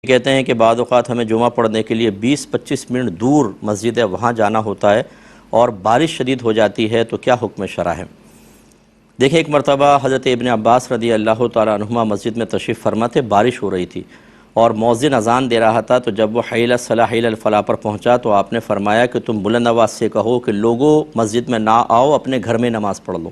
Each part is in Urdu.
کہتے ہیں کہ بعض اوقات ہمیں جمعہ پڑھنے کے لیے 20-25 منٹ دور مسجد ہے وہاں جانا ہوتا ہے اور بارش شدید ہو جاتی ہے تو کیا حکم شرع ہے؟ دیکھیں، ایک مرتبہ حضرت ابن عباس رضی اللہ تعالیٰ عنہما مسجد میں تشریف فرما تھے، بارش ہو رہی تھی اور مؤذن اذان دے رہا تھا، تو جب وہ حی علی الصلاۃ حی علی الفلاح پر پہنچا تو آپ نے فرمایا کہ تم بلند آواز سے کہو کہ لوگوں مسجد میں نہ آؤ، اپنے گھر میں نماز پڑھ لو۔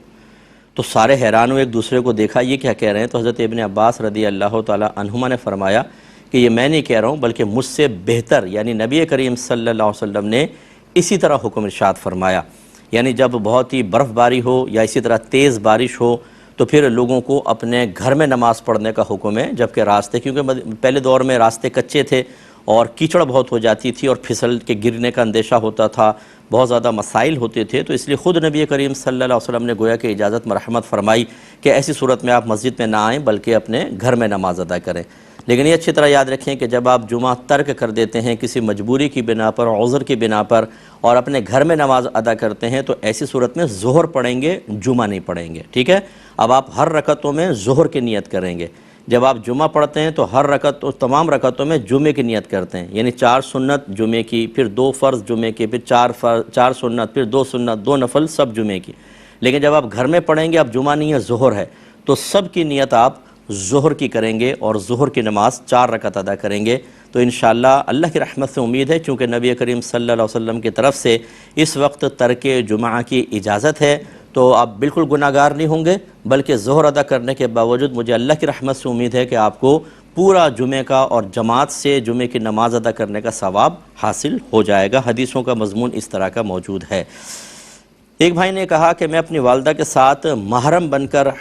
تو سارے حیران ہوئے، ایک دوسرے کو دیکھا یہ کیا کہہ رہے ہیں، تو حضرت ابن عباس رضی اللہ تعالیٰ عنہما نے فرمایا کہ یہ میں نہیں کہہ رہا ہوں بلکہ مجھ سے بہتر یعنی نبی کریم صلی اللہ علیہ وسلم نے اسی طرح حکم ارشاد فرمایا، یعنی جب بہت ہی برف باری ہو یا اسی طرح تیز بارش ہو تو پھر لوگوں کو اپنے گھر میں نماز پڑھنے کا حکم ہے، جبکہ راستے کیونکہ پہلے دور میں راستے کچے تھے اور کیچڑ بہت ہو جاتی تھی اور پھسل کے گرنے کا اندیشہ ہوتا تھا، بہت زیادہ مسائل ہوتے تھے، تو اس لیے خود نبی کریم صلی اللہ علیہ وسلم نے گویا کہ اجازت مرحمت فرمائی کہ ایسی صورت میں آپ مسجد میں نہ آئیں بلکہ اپنے گھر میں نماز ادا کریں۔ لیکن یہ اچھی طرح یاد رکھیں کہ جب آپ جمعہ ترک کر دیتے ہیں کسی مجبوری کی بنا پر، عذر کی بنا پر، اور اپنے گھر میں نماز ادا کرتے ہیں تو ایسی صورت میں ظہر پڑھیں گے، جمعہ نہیں پڑھیں گے، ٹھیک ہے؟ اب آپ ہر رکعتوں میں ظہر کی نیت کریں گے، جب آپ جمعہ پڑھتے ہیں تو ہر رکعت تمام رکعتوں میں جمعے کی نیت کرتے ہیں، یعنی 4 سنت جمعے کی، پھر 2 فرض جمعے کی، پھر 4 سنت، پھر 2 سنت، 2 نفل سب جمعے کی۔ لیکن جب آپ گھر میں پڑھیں گے، اب جمعہ نہیں ہے ظہر ہے، تو سب کی نیت آپ ظہر کی کریں گے اور ظہر کی نماز 4 رکعت ادا کریں گے، تو انشاءاللہ اللہ کی رحمت سے امید ہے، چونکہ نبی کریم صلی اللہ علیہ وسلم کی طرف سے اس وقت ترک جمعہ کی اجازت ہے، تو آپ بالکل گناہگار نہیں ہوں گے، بلکہ ظہر ادا کرنے کے باوجود مجھے اللہ کی رحمت سے امید ہے کہ آپ کو پورا جمعے کا اور جماعت سے جمعے کی نماز ادا کرنے کا ثواب حاصل ہو جائے گا۔ حدیثوں کا مضمون اس طرح کا موجود ہے۔ ایک بھائی نے کہا کہ میں اپنی والدہ کے ساتھ محرم بن کر